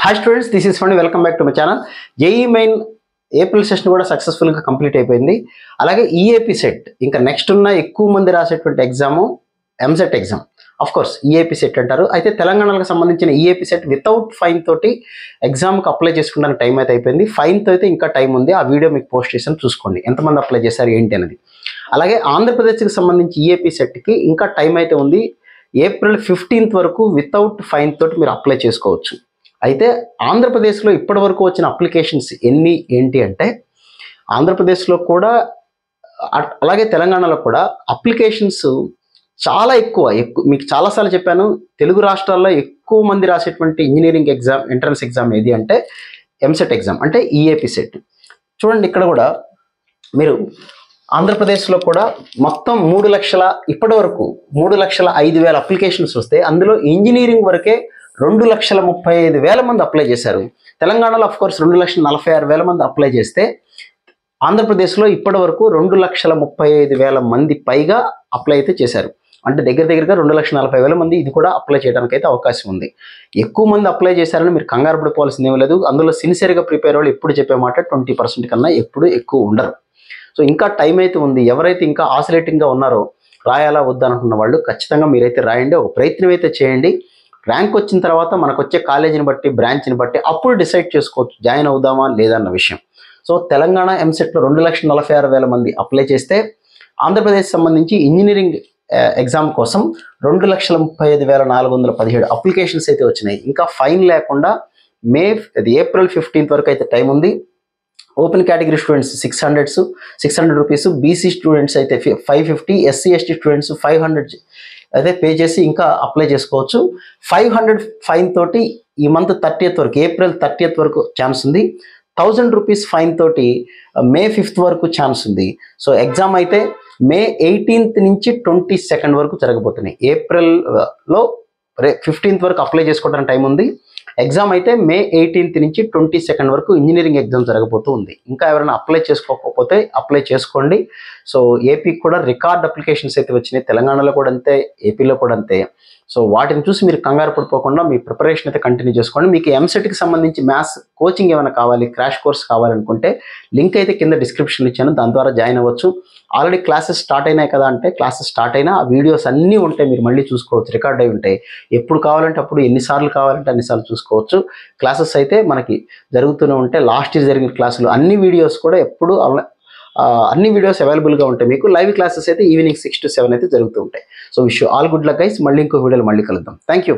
Hi students, this is fund. Welcome back to my channel. JEE main April session కూడా సక్సెస్ఫుల్గా complete అయిపోయింది. అలాగే EAP set ఇంకా next ఉన్న ఎక్కువ మంది రాసేటువంటి exam EAMCET exam. Of course EAPCET అంటారు. అయితే తెలంగాణకు సంబంధించిన ఈఏపీ సెట్ వితౌట్ ఫైన్ తోటి ఎగ్జామ్కి అప్లై చేసుకున్న టైం అయితే అయిపోయింది. ఫైన్తో అయితే ఇంకా టైం ఉంది. ఆ వీడియో మీకు పోస్ట్ చేసాను, చూసుకోండి ఎంతమంది అప్లై చేశారు ఏంటి అనేది. అలాగే ఆంధ్రప్రదేశ్కి సంబంధించి ఈఏపీ సెట్కి ఇంకా టైం అయితే ఉంది. ఏప్రిల్ 15th వరకు వితౌట్ ఫైన్ తోటి మీరు అప్లై చేసుకోవచ్చు. అయితే ఆంధ్రప్రదేశ్లో ఇప్పటి వరకు వచ్చిన అప్లికేషన్స్ ఏంటి అంటే ఆంధ్రప్రదేశ్లో కూడా అలాగే తెలంగాణలో కూడా అప్లికేషన్స్ చాలా ఎక్కువ. మీకు చాలాసార్లు చెప్పాను, తెలుగు రాష్ట్రాల్లో ఎక్కువ మంది రాసేటువంటి ఇంజనీరింగ్ ఎగ్జామ్ ఎంట్రన్స్ ఎగ్జామ్ ఏది అంటే ఎంసెట్ ఎగ్జామ్, అంటే ఈఏపీ సెట్. చూడండి, ఇక్కడ కూడా మీరు ఆంధ్రప్రదేశ్లో కూడా మొత్తం 3 లక్షల ఇప్పటి వరకు 3,05,000 అప్లికేషన్స్ వస్తే అందులో ఇంజనీరింగ్ వరకే 2,35,000 మంది అప్లై చేశారు. తెలంగాణలో అఫ్కోర్స్ 2,46,000 మంది అప్లై చేస్తే ఆంధ్రప్రదేశ్లో ఇప్పటి వరకు 2,35,000 మంది పైగా అప్లై అయితే చేశారు. అంటే దగ్గరగా 2,40,000 మంది ఇది కూడా అప్లై చేయడానికి అయితే అవకాశం ఉంది. ఎక్కువ మంది అప్లై చేశారని మీరు కంగారు పడిపోవాల్సింది ఏమీ లేదు. అందులో సిన్సియర్గా ప్రిపేర్ వాళ్ళు ఎప్పుడు చెప్పే మాట 20% కన్నా ఎప్పుడు ఎక్కువ ఉండరు. సో ఇంకా టైం అయితే ఉంది. ఎవరైతే ఇంకా ఆసిలేటింగ్గా ఉన్నారో, రాయాలా వద్దనుకున్న వాళ్ళు ఖచ్చితంగా మీరైతే రాయండి, ఒక ప్రయత్నం అయితే చేయండి. ర్యాంక్ వచ్చిన తర్వాత మనకు వచ్చే కాలేజీని బట్టి, బ్రాంచ్ని బట్టి అప్పుడు డిసైడ్ చేసుకోవచ్చు జాయిన్ అవుదామా లేదన్న విషయం. సో తెలంగాణ ఎంసెట్లో 2,46,000 మంది అప్లై చేస్తే ఆంధ్రప్రదేశ్ సంబంధించి ఇంజనీరింగ్ ఎగ్జామ్ కోసం 2,35,417 అప్లికేషన్స్ అయితే వచ్చినాయి. ఇంకా ఫైన్ లేకుండా ఏప్రిల్ 15th వరకు అయితే టైం ఉంది. Open category students 600 rupees, BC students అయితే 550, ఎస్సీ ఎస్టీ స్టూడెంట్స్ 500 అయితే పే చేసి ఇంకా అప్లై చేసుకోవచ్చు. 500 ఫైన్ తోటి ఈ మంత్ 30th వరకు, ఏప్రిల్ 30th వరకు ఛాన్స్ ఉంది. 1,000 రూపీస్ ఫైన్ తోటి మే 5th వరకు ఛాన్స్ ఉంది. సో ఎగ్జామ్ అయితే మే 18th నుంచి 22nd వరకు జరగబోతున్నాయి. ఏప్రిల్లో 15th వరకు అప్లై చేసుకోవడానికి టైం ఉంది. ఎగ్జామ్ అయితే మే 18th నుంచి 22nd వరకు ఇంజనీరింగ్ ఎగ్జామ్ జరగబోతూ ఉంది. ఇంకా ఎవరైనా అప్లై చేసుకోకపోతే అప్లై చేసుకోండి. సో ఏపీకి కూడా రికార్డ్ అప్లికేషన్స్ అయితే వచ్చినాయి. తెలంగాణలో కూడా అంతే, ఏపీలో కూడా అంతే. సో వాటిని చూసి మీరు కంగారు పడిపోకుండా మీ ప్రిపరేషన్ అయితే కంటిన్యూ చేసుకోండి. మీకు ఎంసెట్కి సంబంధించి మ్యాథ్స్ కోచింగ్ ఏమైనా కావాలి, క్రాష్ కోర్స్ కావాలనుకుంటే లింక్ అయితే కింద డిస్క్రిప్షన్లో ఇచ్చాను, దాని ద్వారా జాయిన్ అవ్వచ్చు. ఆల్రెడీ క్లాసెస్ స్టార్ట్ అయినాయి కదా అంటే క్లాసెస్ స్టార్ట్ అయినా ఆ వీడియోస్ అన్నీ ఉంటాయి, మీరు మళ్ళీ చూసుకోవచ్చు, రికార్డ్ అయి ఉంటాయి. ఎప్పుడు కావాలంటే అప్పుడు, ఎన్నిసార్లు కావాలంటే అన్నిసార్లు చూసుకోవచ్చు. క్లాసెస్ అయితే మనకి జరుగుతూనే ఉంటాయి. లాస్ట్ ఇయర్ జరిగిన క్లాసులు అన్ని వీడియోస్ కూడా ఎప్పుడు అన్ని వీడియోస్ అవైలబుల్గా ఉంటాయి. మీకు లైవ్ క్లాసెస్ అయితే ఈవినింగ్ 6 to 7 అయితే జరుగుతూ ఉంటాయి. So wish you all good luck guys. మళ్ళీ ఇంకో వీడియోలో మళ్ళీ కలుద్దాం. Thank you.